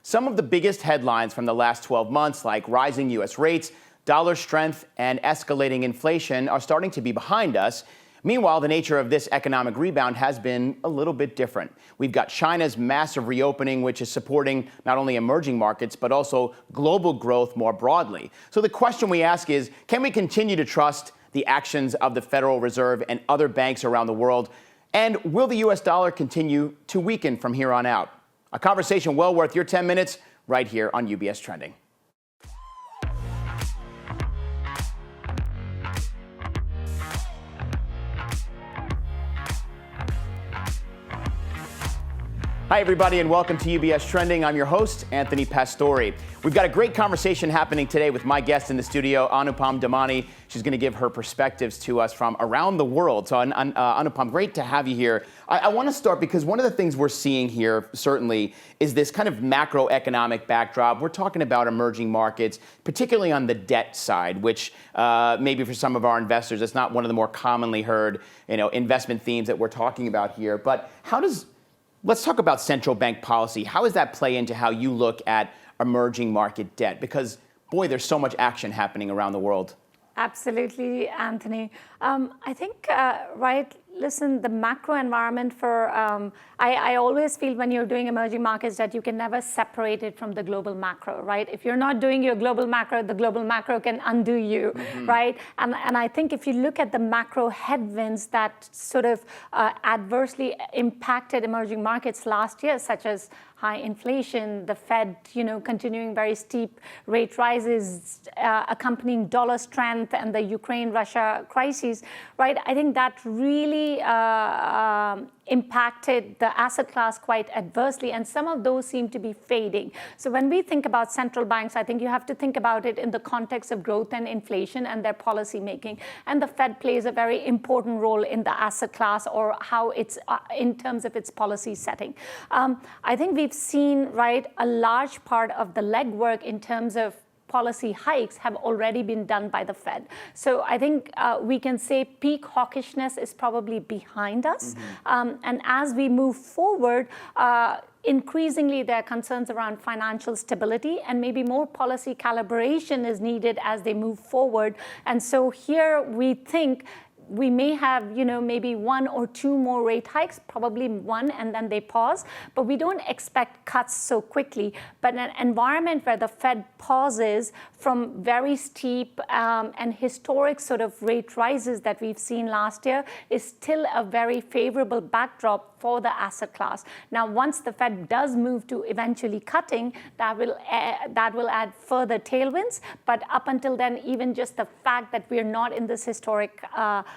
Some of the biggest headlines from the last 12 months, like rising U.S. rates, dollar strength, and escalating inflation, are starting to be behind us. Meanwhile, the nature of this economic rebound has been a little bit different. We've got China's massive reopening, which is supporting not only emerging markets, but also global growth more broadly. So the question we ask is, can we continue to trust the actions of the Federal Reserve and other banks around the world? And will the U.S. dollar continue to weaken from here on out? A conversation well worth your 10 minutes right here on UBS Trending. Hi, everybody, and welcome to UBS Trending. I'm your host, Anthony Pastore. We've got a great conversation happening today with my guest in the studio, Anupam Damani. She's going to give her perspectives to us from around the world. So, Anupam, great to have you here. I want to start because one of the things we're seeing here, certainly, is this kind of macroeconomic backdrop. We're talking about emerging markets, particularly on the debt side, which maybe for some of our investors, it's not one of the more commonly heard, investment themes that we're talking about here. But let's talk about central bank policy. How does that play into how you look at emerging market debt? Because, boy, there's so much action happening around the world. Absolutely, Anthony. I think, listen, the macro environment I always feel when you're doing emerging markets that you can never separate it from the global macro, right? If you're not doing your global macro, the global macro can undo you, right? And I think if you look at the macro headwinds that sort of adversely impacted emerging markets last year, such as high inflation, the Fed, continuing very steep rate rises, accompanying dollar strength, and the Ukraine-Russia crisis, right? I think that really impacted the asset class quite adversely, and some of those seem to be fading. So when we think about central banks, I think you have to think about it in the context of growth and inflation and their policy making. And the Fed plays a very important role in the asset class, or how it's in terms of its policy setting. I think we've seen, a large part of the legwork in terms of policy hikes have already been done by the Fed. So I think we can say peak hawkishness is probably behind us. And as we move forward, increasingly there are concerns around financial stability, and maybe more policy calibration is needed as they move forward. And so here we think we may have, maybe one or two more rate hikes, probably one, and then they pause. But we don't expect cuts so quickly. But an environment where the Fed pauses from very steep and historic sort of rate rises that we've seen last year is still a very favorable backdrop for the asset class. Now, once the Fed does move to eventually cutting, that will add further tailwinds. But up until then, even just the fact that we're not in this historic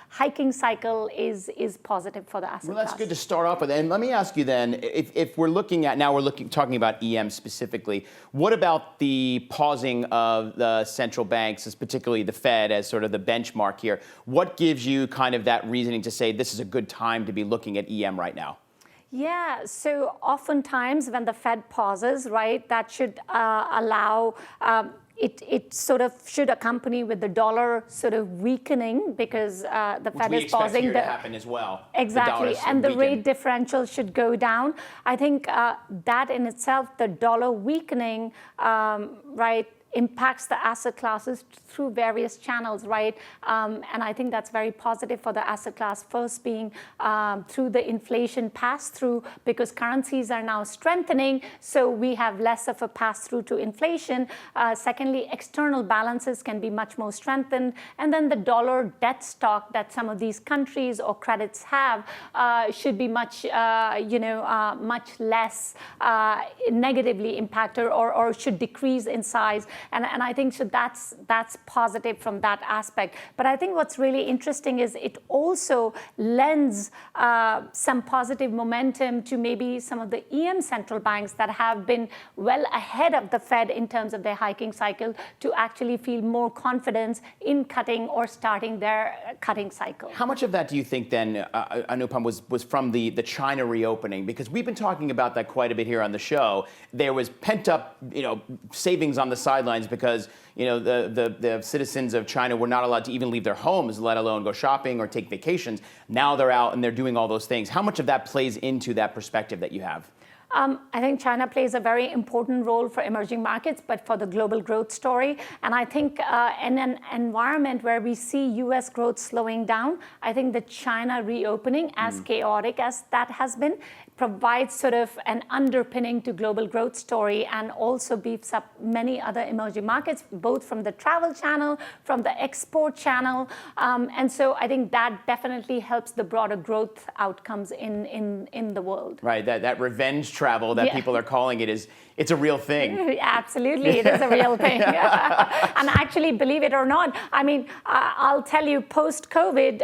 hiking cycle is positive for the asset class. Well, that's good to start off with. And let me ask you then, if we're looking at, now we're talking about EM specifically, what about the pausing of the central banks, particularly the Fed, as sort of the benchmark here? What gives you kind of that reasoning to say this is a good time to be looking at EM right now? Yeah, so oftentimes when the Fed pauses, that should allow it sort of should accompany with the dollar sort of weakening, because the Fed is pausing. Which we expect here to happen as well. Exactly, and the rate differential should go down. I think that in itself, the dollar weakening, impacts the asset classes through various channels, and I think that's very positive for the asset class. First being through the inflation pass-through, because currencies are now strengthening, so we have less of a pass-through to inflation. Secondly, external balances can be much more strengthened, and then the dollar debt stock that some of these countries or credits have should be much less negatively impacted, or should decrease in size. And I think so that's positive from that aspect. But I think what's really interesting is it also lends some positive momentum to maybe some of the EM central banks that have been well ahead of the Fed in terms of their hiking cycle to actually feel more confidence in cutting or starting their cutting cycle. How much of that do you think then, Anupam, was from the China reopening? Because we've been talking about that quite a bit here on the show. There was pent up, savings on the sidelines because the citizens of China were not allowed to even leave their homes, let alone go shopping or take vacations. Now they're out and they're doing all those things. How much of that plays into that perspective that you have? I think China plays a very important role for emerging markets, but for the global growth story. And I think in an environment where we see U.S. growth slowing down, I think the China reopening, as chaotic as that has been, provides sort of an underpinning to global growth story and also beefs up many other emerging markets, both from the travel channel, from the export channel. And so I think that definitely helps the broader growth outcomes in the world. Right, that revenge travel that people are calling it's a real thing. Absolutely, it is a real thing. And actually, believe it or not, I mean, I'll tell you, post-COVID,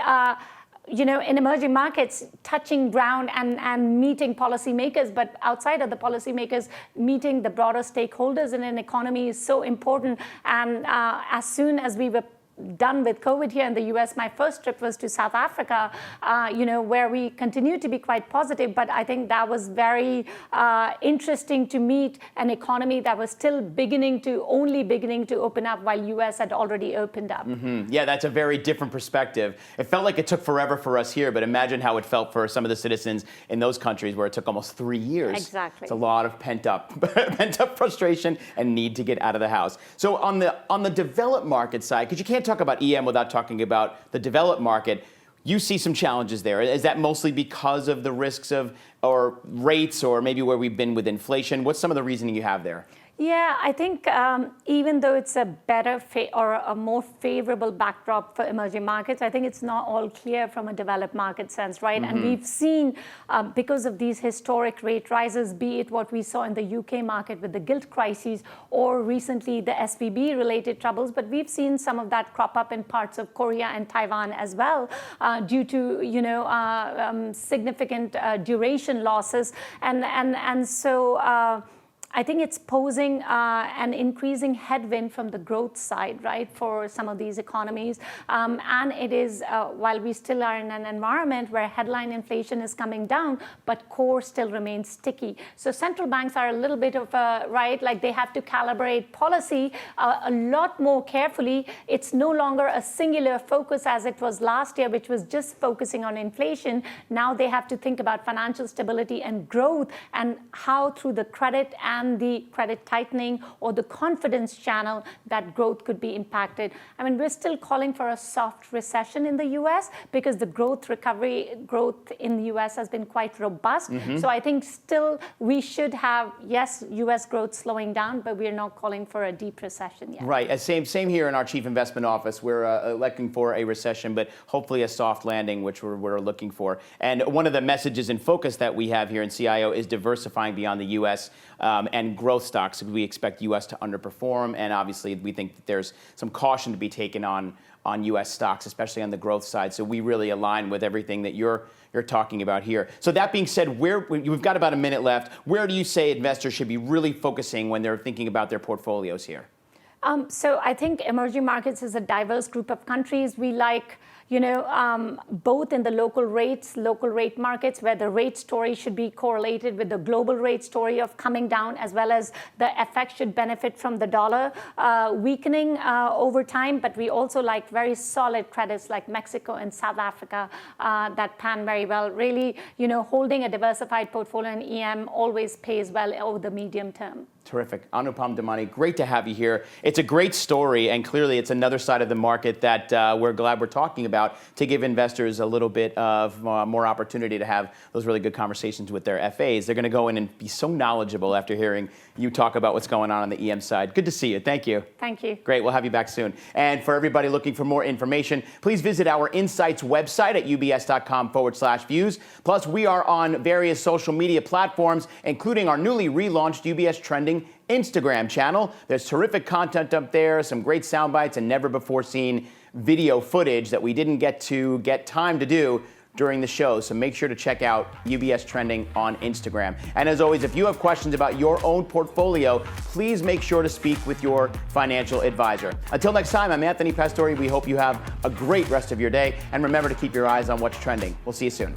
in emerging markets, touching ground and meeting policymakers, but outside of the policymakers, meeting the broader stakeholders in an economy is so important. And as soon as we were done with COVID here in the US, my first trip was to South Africa, where we continue to be quite positive. But I think that was very interesting to meet an economy that was still only beginning to open up while US had already opened up. Yeah, that's a very different perspective. It felt like it took forever for us here, but imagine how it felt for some of the citizens in those countries where it took almost 3 years. Exactly. It's a lot of pent up frustration and need to get out of the house. So on the developed market side, because you can't talk about EM without talking about the developed market, you see some challenges there. Is that mostly because of the risks or rates, or maybe where we've been with inflation? What's some of the reasoning you have there? Yeah, I think even though it's a better or a more favorable backdrop for emerging markets, I think it's not all clear from a developed market sense, right? And we've seen, because of these historic rate rises, be it what we saw in the UK market with the gilt crises, or recently the SVB-related troubles, but we've seen some of that crop up in parts of Korea and Taiwan as well, due to significant duration losses, and so. I think it's posing an increasing headwind from the growth side, right, for some of these economies. And it is, while we still are in an environment where headline inflation is coming down, but core still remains sticky. So central banks are a little bit of like they have to calibrate policy a lot more carefully. It's no longer a singular focus as it was last year, which was just focusing on inflation. Now they have to think about financial stability and growth, and how through the credit and the credit tightening or the confidence channel that growth could be impacted. I mean, we're still calling for a soft recession in the US because the growth in the US has been quite robust. So I think still we should have, yes, US growth slowing down, but we're not calling for a deep recession yet. Right, same here in our chief investment office. We're looking for a recession, but hopefully a soft landing, which we're looking for. And one of the messages in focus that we have here in CIO is diversifying beyond the US. And growth stocks. We expect U.S. to underperform, and obviously we think that there's some caution to be taken on U.S. stocks, especially on the growth side. So we really align with everything that you're talking about here. So that being said, we've got about a minute left. Where do you say investors should be really focusing when they're thinking about their portfolios here? So I think emerging markets is a diverse group of countries. We like, both in the local rate markets, where the rate story should be correlated with the global rate story of coming down, as well as the FX should benefit from the dollar weakening over time. But we also like very solid credits like Mexico and South Africa that pan very well. Really, holding a diversified portfolio in EM always pays well over the medium term. Terrific. Anupam Damani, great to have you here. It's a great story, and clearly it's another side of the market that we're glad we're talking about to give investors a little bit of more opportunity to have those really good conversations with their FAs. They're going to go in and be so knowledgeable after hearing you talk about what's going on the EM side. Good to see you. Thank you. Thank you. Great. We'll have you back soon. And for everybody looking for more information, please visit our Insights website at ubs.com/views. Plus, we are on various social media platforms, including our newly relaunched UBS Trending Instagram channel. There's terrific content up there, some great sound bites, and never before seen video footage that we didn't get time to do during the show. So make sure to check out UBS Trending on Instagram. And as always, if you have questions about your own portfolio, please make sure to speak with your financial advisor. Until next time, I'm Anthony Pastore. We hope you have a great rest of your day. And remember to keep your eyes on what's trending. We'll see you soon.